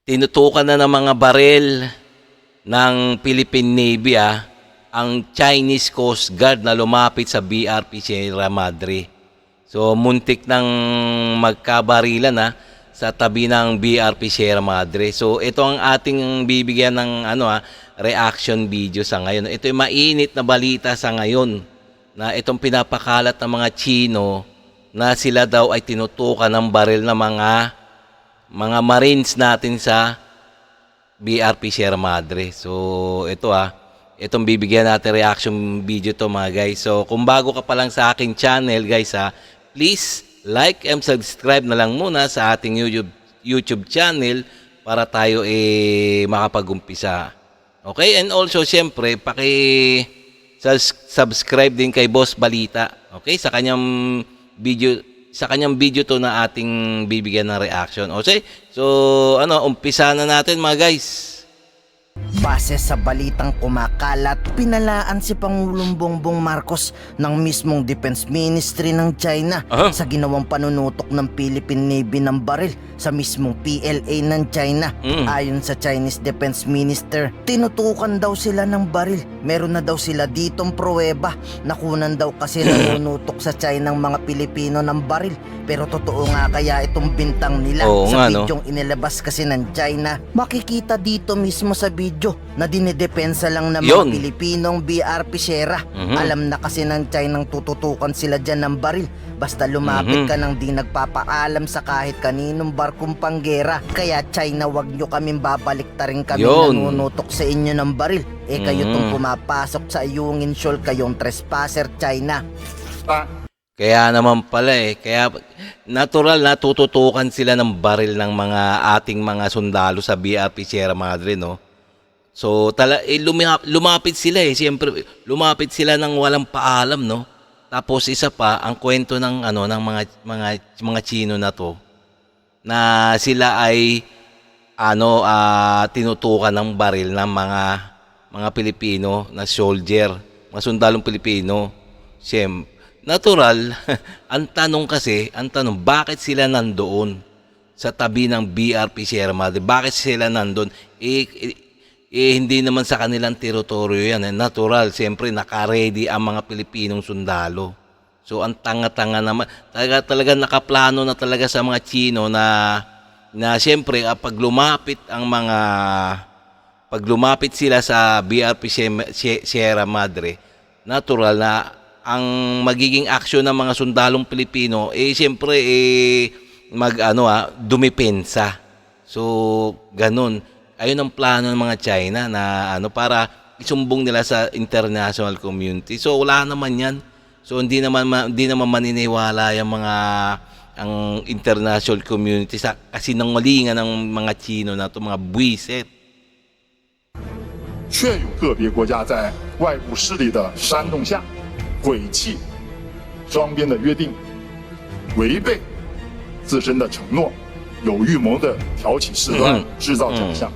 Tinutukan na ng mga baril ng Philippine Navy ang Chinese Coast Guard na lumapit sa BRP Sierra Madre. So muntik nang magkabarilan sa tabi ng BRP Sierra Madre. So ito ang ating bibigyan ng reaction video sa ngayon. Ito yung mainit na balita sa ngayon na itong pinapakalat ng mga Chino na sila daw ay tinutukan ng baril ng mga Marines natin sa BRP Sierra Madre. So ito itong bibigyan natin reaction video to mga guys. So kung bago ka pa lang sa aking channel guys please like and subscribe na lang muna sa ating YouTube channel para tayo makapag-umpisa. Okay, and also syempre subscribe din kay Boss Balita. Okay, sa kanyang video to na ating bibigyan ng reaction. Okay? So, umpisa na natin mga guys. Base sa balitang kumakalat, pinalaan si Pangulong Bongbong Marcos ng mismong Defense Ministry ng China sa ginawang panunutok ng Philippine Navy ng baril sa mismong PLA ng China. Ayon sa Chinese Defense Minister, tinutukan daw sila ng baril. Meron na daw sila ditong pruweba. Nakunan daw kasi nanunutok sa China ng mga Pilipino ng baril. Pero totoo nga kaya itong bintang nila sa bidyong inilabas kasi ng China? Makikita dito mismo sa video na dinidepensa lang ng mga Pilipinong BRP Sierra. Alam na kasi ng China nang tututukan sila dyan ng baril. Basta lumapit ka nang di nagpapaalam sa kahit kaninong barkong panggera. Kaya China, wag nyo kaming babaliktarin kami nanunutok sa inyo ng baril. Kayo tong pumapasok sa Ayungin Shoal, kayong trespasser China. Kaya naman pala kaya natural na tututukan sila ng baril ng mga ating mga sundalo sa BRP Sierra Madre, no? So lumapit sila siyempre lumapit sila ng walang paalam, no? Tapos isa pa ang kwento ng ng mga Chino na to na sila ay tinutukan ng baril ng mga Pilipino na soldier, mga sundalong Pilipino. Siyempre natural, ang tanong bakit sila nandoon sa tabi ng BRP Sierra Madre? Bakit sila nandoon? Hindi naman sa kanilang teritoryo yan. Natural, siyempre naka-ready ang mga Pilipinong sundalo. So ang tanga-tanga naman. Talaga nakaplano na talaga sa mga Chino na siyempre pag lumapit sila sa BRP Sierra Madre, natural na ang magiging aksyon ng mga sundalong Pilipino siyempre dumipensa. So ganun. Ayun ang plano ng mga China na para isumbong nila sa international community. So wala naman 'yan. So hindi naman maniniwala yung ang international community sa kasinungalingan ng mga Chino na 'to, mga buwiset. 确有个别国家在外部势力的煽动下诡计双边的约定，违背自身的承诺，有预谋的挑起事端，制造假象，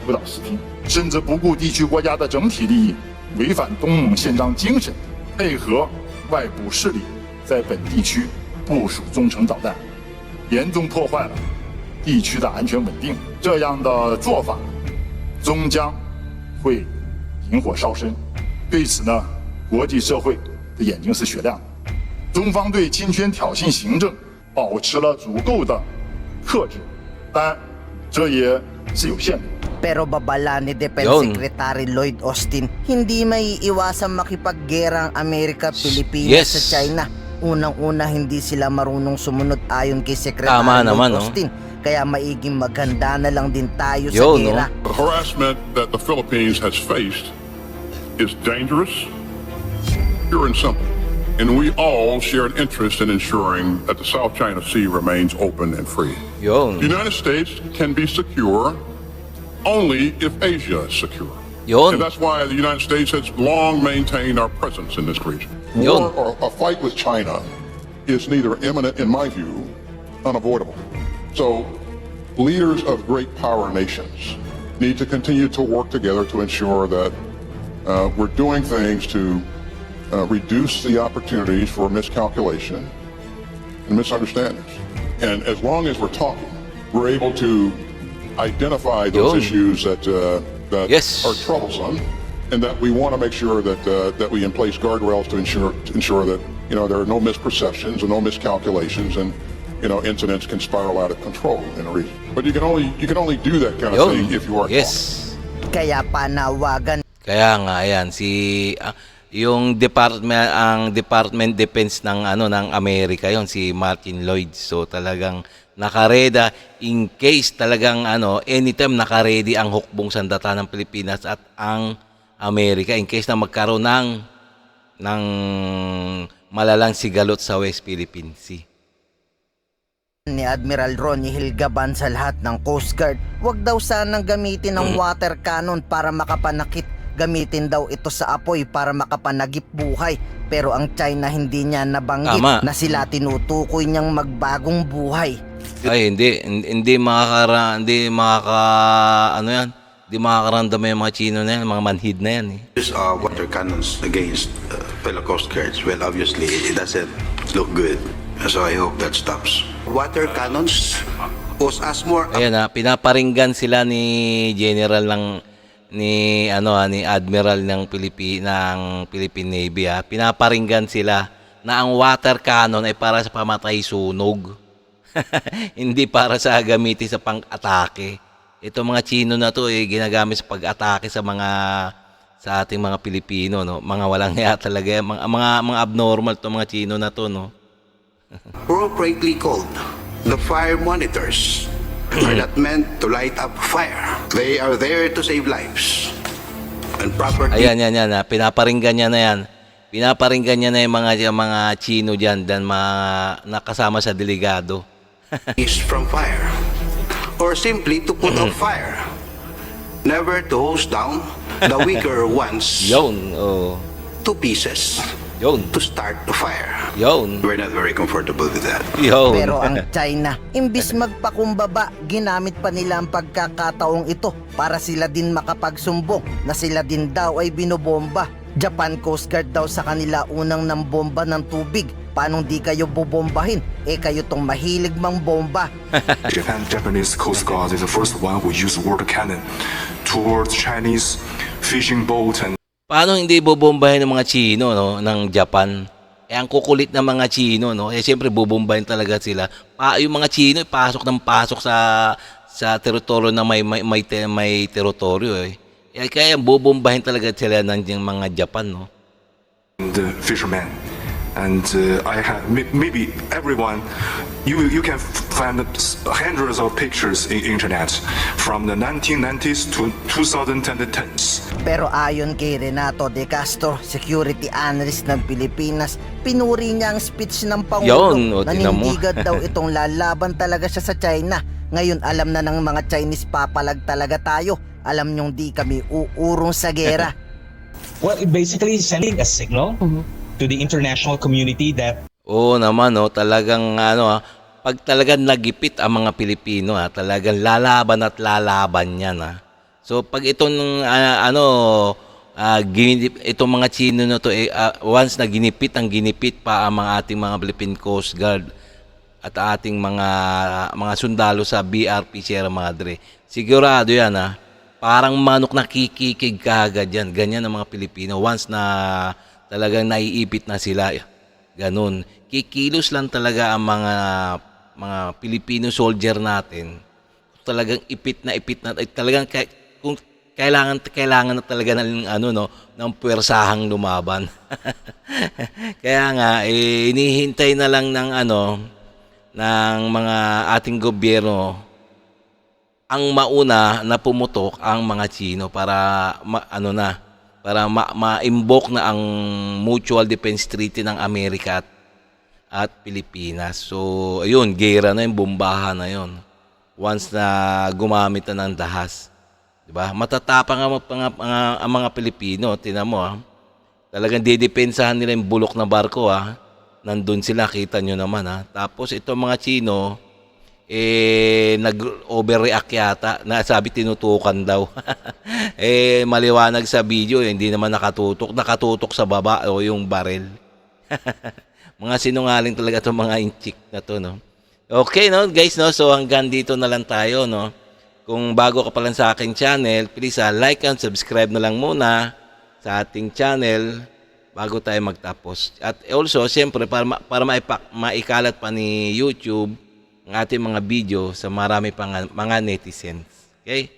误导视听，甚至不顾地区国家的整体利益，违反东盟宪章精神，配合外部势力在本地区部署中程导弹，严重破坏了地区的安全稳定。这样的做法终将会引火烧身。对此呢，国际社会的眼睛是雪亮的，中方对侵权挑衅行政保持了足够的克制，但这也是有限度。 Pero babala ni Defense Secretary Lloyd Austin, hindi maiiwasang makipaggera ang Amerika, Pilipinas sa China. Unang-una, hindi sila marunong sumunod ayon kay Secretary Lloyd Austin. Kaya maiging maghanda na lang din tayo sa gera. The harassment that the Philippines has faced is dangerous, pure and simple. And we all share an interest in ensuring that the South China Sea remains open and free. The United States can be secure only if Asia is secure. And that's why the United States has long maintained our presence in this region. War or a fight with China is neither imminent, in my view, unavoidable. So leaders of great power nations need to continue to work together to ensure that we're doing things to reduce the opportunities for miscalculation and misunderstandings. And as long as we're talking, we're able to identify those Yun. issues that Yes. are troublesome, and that we want to make sure that that we in place guardrails to ensure that there are no misperceptions and no miscalculations, and incidents can spiral out of control in a region. But you can only do that kind of thing Yun. if you are Yes. Kaya panawagan Kaya nga ayan yung Department Defense ng Amerika yon, si Martin Lloyd. So talagang nakareda in case talagang anytime nakaredy ang hukbong sandata ng Pilipinas at ang Amerika in case na magkaroon ng malalang sigalot sa West Philippine Sea. ni Admiral Ronnie Hilgaban sa lahat ng Coast Guard, wag daw sanang gamitin ang water cannon para makapanakit. Gamitin daw ito sa apoy para makapanagip buhay. Pero ang China hindi niya nabanggit Tama. na sila tinutukoy niyang magbagong buhay. Ay hindi makakaramdam yung mga Chino na yan, mga manhid na yan eh. Use water cannons against fellow Coast Guards, well, obviously, it doesn't look good. So I hope that stops. Water cannons was as more Ayan pinaparinggan sila ni General ni Admiral ng Philippine Navy Pinaparinggan sila na ang water cannon ay para sa pamatay sunog. Hindi para sa gamitin sa pang-atake. Ito mga Chino na to ginagamit sa pag-atake sa ating mga Pilipino, no. Mga walang hiya talaga, mga abnormal to mga Chino na to, no. appropriately called the fire monitors. Are not meant to light up fire. They are there to save lives. And proper Ayan, pinaparinggan niya na yan. Pinaparinggan niya na yung mga Chino diyan dan nakasama sa delegado. is from fire. Or simply to put out fire. Never to hose down the weaker ones Yun, to pieces Yun, to start the fire. yun, We're not very comfortable with that. yun. Pero ang China, imbis magpakumbaba, ginamit pa nila ang pagkakataong ito para sila din makapagsumbong na sila din daw ay binobomba. Japan Coast Guard daw sa kanila unang nambomba ng tubig. Paano di kayo bobombahin? Kayo tong mahilig mang bomba. Japanese Coast Guard is the first one who used water cannon towards Chinese fishing boat and Paano hindi bobombahin ng mga Chino, no, ng Japan? Ang kukulit ng mga Chino, no. Siyempre bobombahin talaga sila. Yung mga Chino pasok ng pasok sa teritoryo na may teritoryo Kaya bobombahin talaga sila ng mga Japan, no. the fishermen. And I have maybe everyone, you can find hundreds of pictures in internet from the 1990s to 2010s. Pero ayon kay Renato De Castro, security analyst ng Pilipinas, pinuri niya ang speech ng Pangulo Yun, na tingnan mo. nindigad daw itong lalaban talaga siya sa China. Ngayon alam na ng mga Chinese papalag talaga tayo. Alam niyong di kami uurong sa gera. Well, it basically is sending a signal to the international community that Oo naman, no, talagang pag talagang nagipit ang mga Pilipino, talagang lalaban at lalaban yan, So pag itong itong mga Chino na to once na ginipit pa ang ating mga Philippine Coast Guard at ating mga sundalo sa BRP Sierra Madre, sigurado yan, parang manok na kikikig kaagad yan. Ganyan ang mga Pilipino once na talagang naiipit na sila. Ganun. Kikilos lang talaga ang mga Filipino soldier natin. Talagang ipit na talagang kung kailangan na talaga ng puwersahang lumaban. Kaya nga inihintay na lang ng mga ating gobyerno ang mauna na pumutok ang mga Chino para ma-invoke na ang Mutual Defense Treaty ng Amerika at Pilipinas. So, ayun, gera na yung bombahan na yun. Once na gumamit na ng dahas. Diba? Matatapang ang mga Pilipino. Tingnan mo, talagang didepensahan nila yung bulok na barko, Nandun sila, kita nyo naman, Tapos, itong mga Chino, nag-overreact yata. Sabi tinutukan daw. Maliwanag sa video, hindi naman nakatutok sa baba o yung barel. Mga sinungaling talaga itong mga inchik na to, no. Okay, no, guys, no. So hanggang dito na lang tayo, no. kung bago ka pa lang sa aking channel, please like and subscribe na lang muna sa ating channel bago tayo magtapos. At also, siyempre, para maikalat pa ni YouTube ang ating mga video sa marami pang mga netizens. Okay?